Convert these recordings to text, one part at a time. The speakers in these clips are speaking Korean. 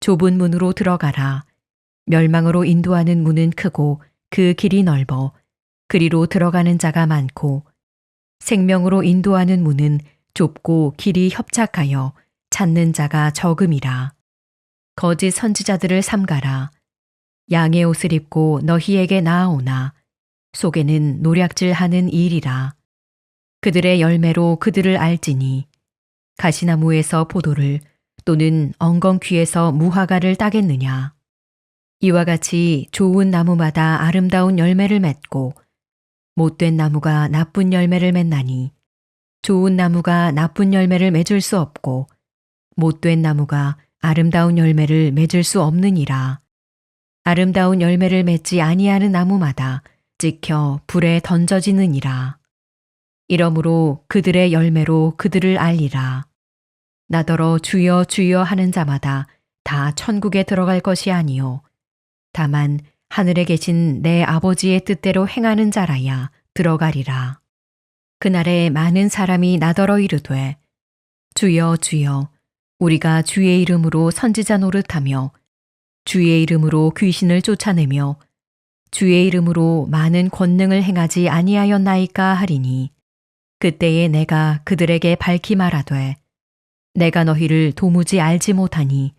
좁은 문으로 들어가라. 멸망으로 인도하는 문은 크고 그 길이 넓어 그리로 들어가는 자가 많고 생명으로 인도하는 문은 좁고 길이 협착하여 찾는 자가 적음이라. 거짓 선지자들을 삼가라. 양의 옷을 입고 너희에게 나아오나 속에는 노략질하는 일이라. 그들의 열매로 그들을 알지니 가시나무에서 포도를 또는 엉겅퀴에서 무화과를 따겠느냐. 이와 같이 좋은 나무마다 아름다운 열매를 맺고 못된 나무가 나쁜 열매를 맺나니 좋은 나무가 나쁜 열매를 맺을 수 없고 못된 나무가 아름다운 열매를 맺을 수 없느니라. 아름다운 열매를 맺지 아니하는 나무마다 찍혀 불에 던져지느니라. 이러므로 그들의 열매로 그들을 알리라. 나더러 주여 주여 하는 자마다 다 천국에 들어갈 것이 아니요 다만 하늘에 계신 내 아버지의 뜻대로 행하는 자라야 들어가리라. 그날에 많은 사람이 나더러 이르되 주여 주여 우리가 주의 이름으로 선지자 노릇하며 주의 이름으로 귀신을 쫓아내며 주의 이름으로 많은 권능을 행하지 아니하였나이까 하리니 그때에 내가 그들에게 밝히 말하되 내가 너희를 도무지 알지 못하니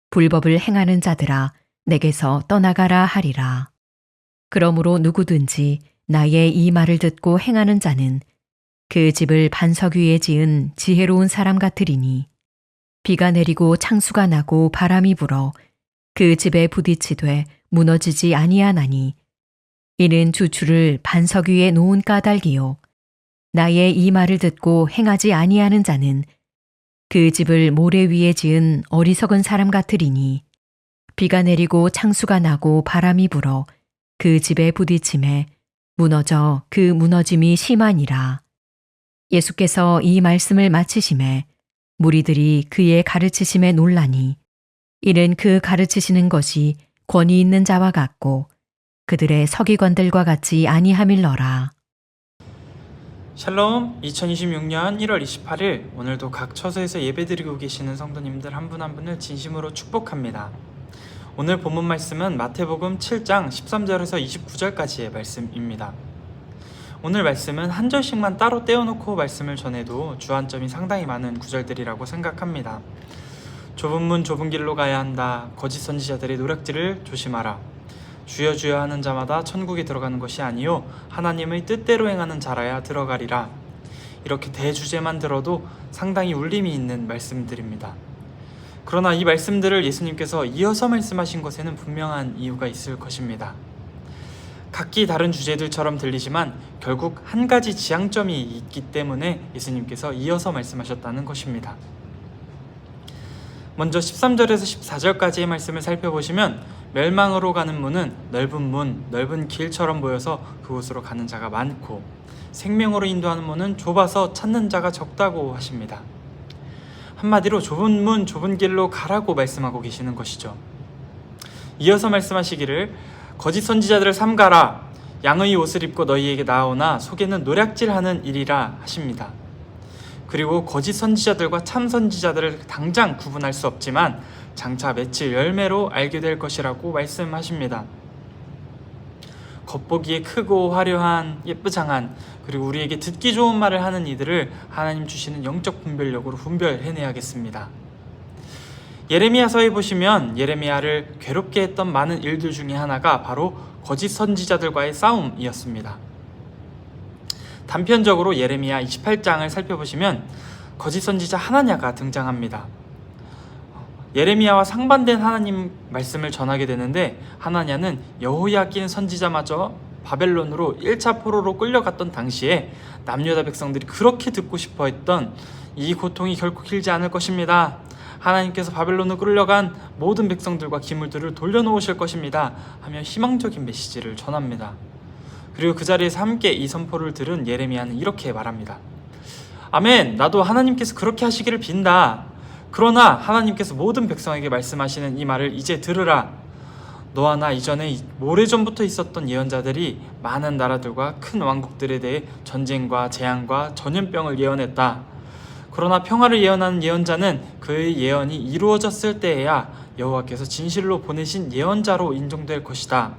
불법을 행하는 자들아 내게서 떠나가라 하리라. 그러므로 누구든지 나의 이 말을 듣고 행하는 자는 그 집을 반석 위에 지은 지혜로운 사람 같으리니 비가 내리고 창수가 나고 바람이 불어 그 집에 부딪히되 무너지지 아니하나니 이는 주추를 반석 위에 놓은 까닭이요 나의 이 말을 듣고 행하지 아니하는 자는 그 집을 모래 위에 지은 어리석은 사람 같으리니 비가 내리고 창수가 나고 바람이 불어 그 집에 부딪힘에 무너져 그 무너짐이 심하니라. 예수께서 이 말씀을 마치심에 무리들이 그의 가르치심에 놀라니 이는 그 가르치시는 것이 권위 있는 자와 같고 그들의 서기관들과 같지 아니함일러라. 샬롬, 2026년 1월 28일 오늘도 각 처소에서 예배드리고 계시는 성도님들 한 분 한 분을 진심으로 축복합니다. 오늘 본문 말씀은 마태복음 7장 13절에서 29절까지의 말씀입니다. 오늘 말씀은 한 절씩만 따로 떼어놓고 말씀을 전해도 주안점이 상당히 많은 구절들이라고 생각합니다. 좁은 문 좁은 길로 가야 한다. 거짓 선지자들의 노략질을 조심하라. 주여 주여 하는 자마다 천국에 들어가는 것이 아니요 하나님의 뜻대로 행하는 자라야 들어가리라. 이렇게 대주제만 들어도 상당히 울림이 있는 말씀들입니다. 그러나 이 말씀들을 예수님께서 이어서 말씀하신 것에는 분명한 이유가 있을 것입니다. 각기 다른 주제들처럼 들리지만 결국 한 가지 지향점이 있기 때문에 예수님께서 이어서 말씀하셨다는 것입니다. 먼저 13절에서 14절까지의 말씀을 살펴보시면 멸망으로 가는 문은 넓은 문, 넓은 길처럼 보여서 그곳으로 가는 자가 많고 생명으로 인도하는 문은 좁아서 찾는 자가 적다고 하십니다. 한마디로 좁은 문, 좁은 길로 가라고 말씀하고 계시는 것이죠. 이어서 말씀하시기를 거짓 선지자들을 삼가라. 양의 옷을 입고 너희에게 나오나 속에는 노략질하는 일이라 하십니다. 그리고 거짓 선지자들과 참 선지자들을 당장 구분할 수 없지만 장차 맺힐 열매로 알게 될 것이라고 말씀하십니다. 겉보기에 크고 화려한 예쁘장한 그리고 우리에게 듣기 좋은 말을 하는 이들을 하나님 주시는 영적 분별력으로 분별해내야겠습니다. 예레미야서에 보시면 예레미야를 괴롭게 했던 많은 일들 중에 하나가 바로 거짓 선지자들과의 싸움이었습니다. 단편적으로 예레미야 28장을 살펴보시면 거짓 선지자 하나냐가 등장합니다. 예레미야와 상반된 하나님 말씀을 전하게 되는데 하나냐는 여호야긴 선지자마저 바벨론으로 1차 포로로 끌려갔던 당시에 남유다 백성들이 그렇게 듣고 싶어 했던 이 고통이 결코 길지 않을 것입니다. 하나님께서 바벨론으로 끌려간 모든 백성들과 기물들을 돌려놓으실 것입니다 하며 희망적인 메시지를 전합니다. 그리고 그 자리에서 함께 이 선포를 들은 예레미야는 이렇게 말합니다. 아멘, 나도 하나님께서 그렇게 하시기를 빈다. 그러나 하나님께서 모든 백성에게 말씀하시는 이 말을 이제 들으라. 너와 나 이전에 오래전부터 있었던 예언자들이 많은 나라들과 큰 왕국들에 대해 전쟁과 재앙과 전염병을 예언했다. 그러나 평화를 예언하는 예언자는 그의 예언이 이루어졌을 때에야 여호와께서 진실로 보내신 예언자로 인정될 것이다.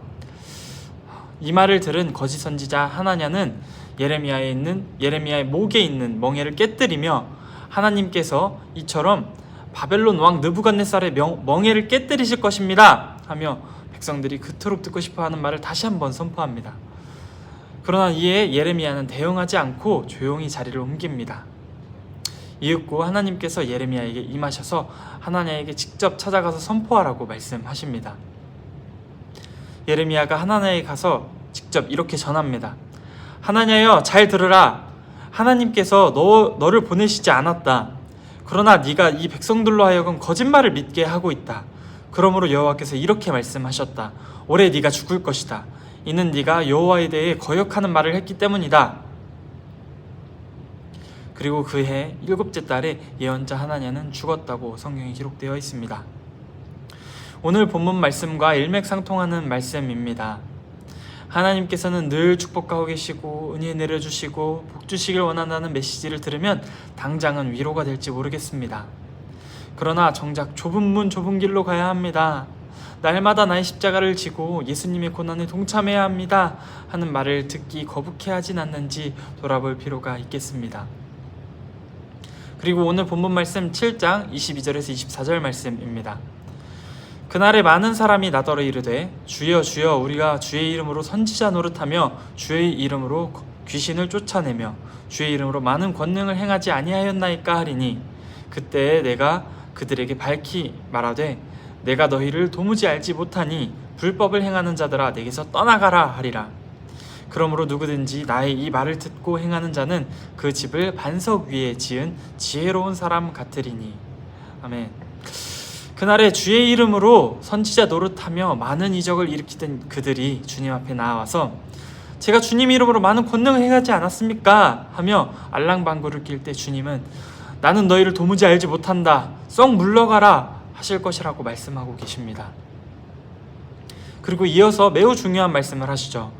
이 말을 들은 거짓 선지자 하나냐는 예레미야의 목에 있는 멍에를 깨뜨리며 하나님께서 이처럼 바벨론 왕 느부갓네살의 멍에를 깨뜨리실 것입니다 하며 백성들이 그토록 듣고 싶어하는 말을 다시 한번 선포합니다. 그러나 이에 예레미야는 대응하지 않고 조용히 자리를 옮깁니다. 이윽고 하나님께서 예레미야에게 임하셔서 하나냐에게 직접 찾아가서 선포하라고 말씀하십니다. 예레미야가 하나냐에 가서 직접 이렇게 전합니다. 하나냐여, 잘 들으라. 하나님께서 너를 보내시지 않았다. 그러나 네가 이 백성들로 하여금 거짓말을 믿게 하고 있다. 그러므로 여호와께서 이렇게 말씀하셨다. 올해 네가 죽을 것이다. 이는 네가 여호와에 대해 거역하는 말을 했기 때문이다. 그리고 그해 7째 달에 예언자 하나냐는 죽었다고 성경에 기록되어 있습니다. 오늘 본문 말씀과 일맥상통하는 말씀입니다. 하나님께서는 늘 축복하고 계시고 은혜 내려주시고 복 주시길 원한다는 메시지를 들으면 당장은 위로가 될지 모르겠습니다. 그러나 정작 좁은 문 좁은 길로 가야 합니다. 날마다 나의 십자가를 지고 예수님의 고난에 동참해야 합니다 하는 말을 듣기 거북해하진 않는지 돌아볼 필요가 있겠습니다. 그리고 오늘 본문 말씀 7장 22절에서 24절 말씀입니다. 그날에 많은 사람이 나더러 이르되 주여 주여 우리가 주의 이름으로 선지자 노릇하며 주의 이름으로 귀신을 쫓아내며 주의 이름으로 많은 권능을 행하지 아니하였나이까 하리니 그때에 내가 그들에게 밝히 말하되 내가 너희를 도무지 알지 못하니 불법을 행하는 자들아 내게서 떠나가라 하리라. 그러므로 누구든지 나의 이 말을 듣고 행하는 자는 그 집을 반석 위에 지은 지혜로운 사람 같으리니. 아멘. 그날에 주의 이름으로 선지자 노릇하며 많은 이적을 일으키던 그들이 주님 앞에 나와서 제가 주님 이름으로 많은 권능을 행하지 않았습니까? 하며 알랑방구를 낄 때 주님은 나는 너희를 도무지 알지 못한다. 썩 물러가라 하실 것이라고 말씀하고 계십니다. 그리고 이어서 매우 중요한 말씀을 하시죠.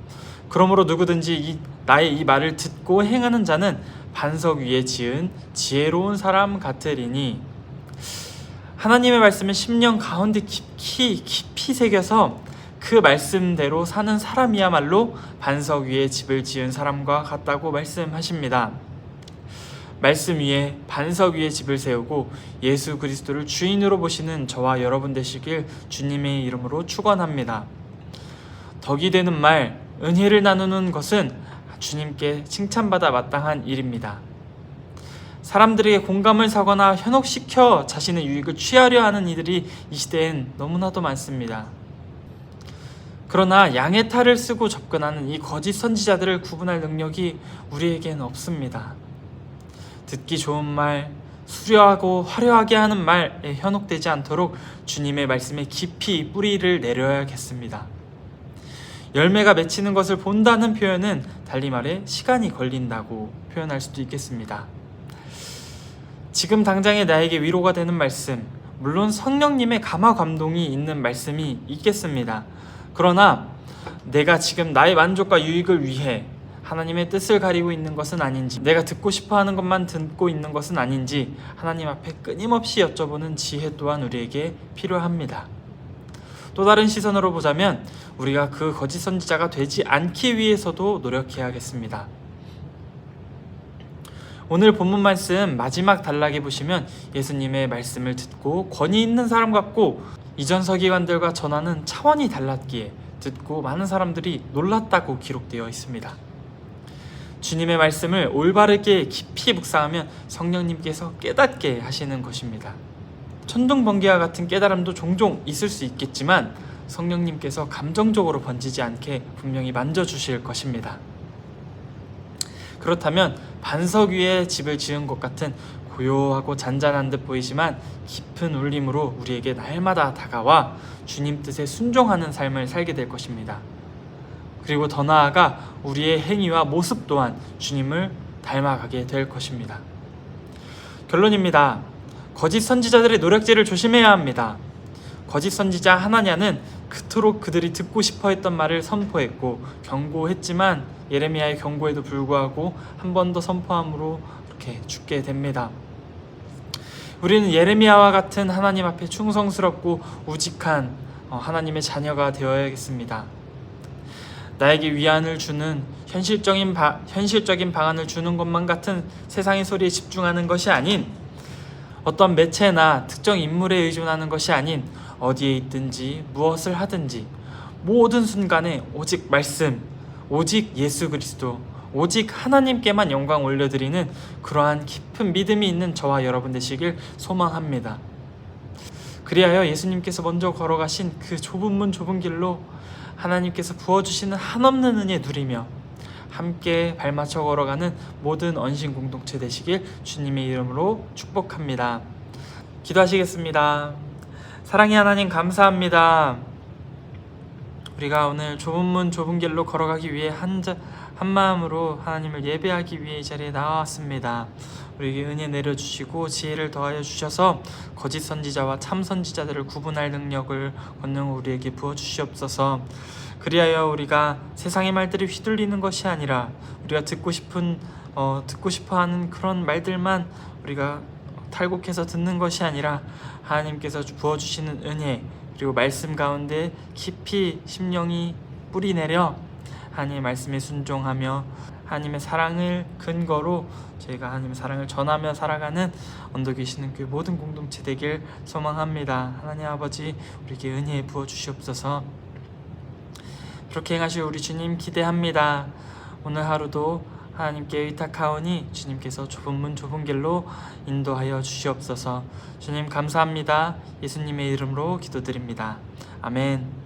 그러므로 누구든지 나의 이 말을 듣고 행하는 자는 반석 위에 지은 지혜로운 사람 같으리니. 하나님의 말씀은 심령 가운데 깊이 새겨서 그 말씀대로 사는 사람이야말로 반석 위에 집을 지은 사람과 같다고 말씀하십니다. 말씀 위에 반석 위에 집을 세우고 예수 그리스도를 주인으로 보시는 저와 여러분 되시길 주님의 이름으로 축원합니다. 덕이 되는 말, 은혜를 나누는 것은 주님께 칭찬받아 마땅한 일입니다. 사람들에게 공감을 사거나 현혹시켜 자신의 유익을 취하려 하는 이들이 이 시대엔 너무나도 많습니다. 그러나 양의 탈을 쓰고 접근하는 이 거짓 선지자들을 구분할 능력이 우리에겐 없습니다. 듣기 좋은 말, 수려하고 화려하게 하는 말에 현혹되지 않도록 주님의 말씀에 깊이 뿌리를 내려야겠습니다. 열매가 맺히는 것을 본다는 표현은 달리 말해 시간이 걸린다고 표현할 수도 있겠습니다. 지금 당장에 나에게 위로가 되는 말씀, 물론 성령님의 감화 감동이 있는 말씀이 있겠습니다. 그러나 내가 지금 나의 만족과 유익을 위해 하나님의 뜻을 가리고 있는 것은 아닌지, 내가 듣고 싶어하는 것만 듣고 있는 것은 아닌지 하나님 앞에 끊임없이 여쭤보는 지혜 또한 우리에게 필요합니다. 또 다른 시선으로 보자면 우리가 그 거짓 선지자가 되지 않기 위해서도 노력해야겠습니다. 오늘 본문 말씀 마지막 단락에 보시면 예수님의 말씀을 듣고 권위 있는 사람 같고 이전 서기관들과 전하는 차원이 달랐기에 듣고 많은 사람들이 놀랐다고 기록되어 있습니다. 주님의 말씀을 올바르게 깊이 묵상하면 성령님께서 깨닫게 하시는 것입니다. 천둥번개와 같은 깨달음도 종종 있을 수 있겠지만 성령님께서 감정적으로 번지지 않게 분명히 만져주실 것입니다. 그렇다면 반석 위에 집을 지은 것 같은 고요하고 잔잔한 듯 보이지만 깊은 울림으로 우리에게 날마다 다가와 주님 뜻에 순종하는 삶을 살게 될 것입니다. 그리고 더 나아가 우리의 행위와 모습 또한 주님을 닮아가게 될 것입니다. 결론입니다. 거짓 선지자들의 노략질을 조심해야 합니다. 거짓 선지자 하나냐는 그토록 그들이 듣고 싶어 했던 말을 선포했고 경고했지만 예레미야의 경고에도 불구하고 한 번 더 선포함으로 이렇게 죽게 됩니다. 우리는 예레미야와 같은 하나님 앞에 충성스럽고 우직한 하나님의 자녀가 되어야겠습니다. 나에게 위안을 주는 현실적인 방안을 주는 것만 같은 세상의 소리에 집중하는 것이 아닌, 어떤 매체나 특정 인물에 의존하는 것이 아닌, 어디에 있든지 무엇을 하든지 모든 순간에 오직 말씀, 오직 예수 그리스도, 오직 하나님께만 영광 올려드리는 그러한 깊은 믿음이 있는 저와 여러분 되시길 소망합니다. 그리하여 예수님께서 먼저 걸어가신 그 좁은 문 좁은 길로 하나님께서 부어주시는 한없는 은혜 누리며 함께 발맞춰 걸어가는 모든 언신 공동체 되시길 주님의 이름으로 축복합니다. 기도하시겠습니다. 사랑의 하나님, 감사합니다. 우리가 오늘 좁은 문 좁은 길로 걸어가기 위해 한 마음으로 하나님을 예배하기 위해 이 자리에 나왔습니다. 우리에게 은혜 내려주시고 지혜를 더하여 주셔서 거짓 선지자와 참 선지자들을 구분할 능력을, 권능을 우리에게 부어주시옵소서. 그리하여 우리가 세상의 말들이 휘둘리는 것이 아니라 우리가 듣고 싶어하는 그런 말들만 우리가 탈곡해서 듣는 것이 아니라 하나님께서 부어주시는 은혜, 그리고 말씀 가운데 깊이 심령이 뿌리내려 하나님의 말씀에 순종하며 하나님의 사랑을 근거로 저희가 하나님의 사랑을 전하며 살아가는 언덕 계시는 그 모든 공동체 되길 소망합니다. 하나님 아버지, 우리에게 은혜 부어주시옵소서. 그렇게 행하실 우리 주님 기대합니다. 오늘 하루도 하나님께 의탁하오니 주님께서 좁은 문 좁은 길로 인도하여 주시옵소서. 주님 감사합니다. 예수님의 이름으로 기도드립니다. 아멘.